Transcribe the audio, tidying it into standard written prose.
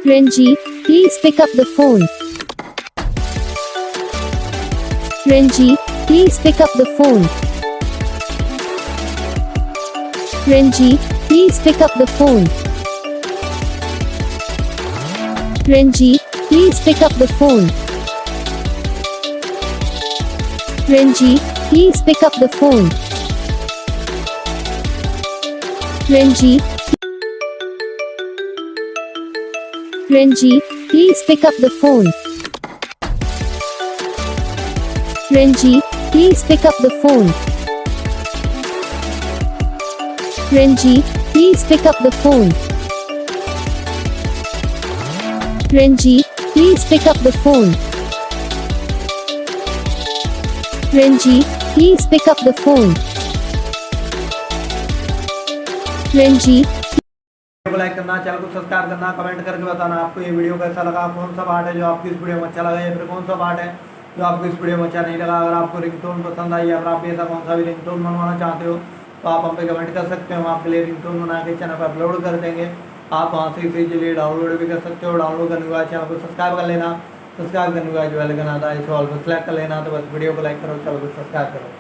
Ranjeet, please pick up the phone. Ranjeet, please pick up the phone. Ranjeet, please pick up the phone. Ranjeet, please pick up the phone. Ranjeet, please pick up the phone. Ranjeet, Ranjeet, please pick up the phone. Ranjeet, please pick up the phone. Ranjeet, please pick up the phone. Ranjeet, please pick up the phone. Ranjeet, please pick up the phone. Ranjeet, video को like करना, channel को subscribe करना, comment करके बताना आपको ये video कैसा लगा, कौन सा पार्ट है जो आपको इस वीडियो में अच्छा लगा या फिर कौन सा पार्ट है जो आपको इस वीडियो में अच्छा नहीं लगा। अगर आपको रिंगटोन पसंद आई या फिर आप ऐसा कौन सा भी रिंगटोन बनवाना चाहते हो तो आप हम पे कमेंट कर सकते हो। हम आपके लिए रिंगटोन बना के चैनल पर अपलोड कर देंगे। आप वहाँ से इसे इजीली डाउनलोड भी कर सकते हो। डाउनलोड करने के बाद चैनल को सब्सक्राइब कर लेना। सब्सक्राइब करने के बाद जो बेल आइकन आता है इसे ऑल पर सेलेक्ट कर लेना। तो बस वीडियो को लाइक करो, चैनल को सब्सक्राइब करो।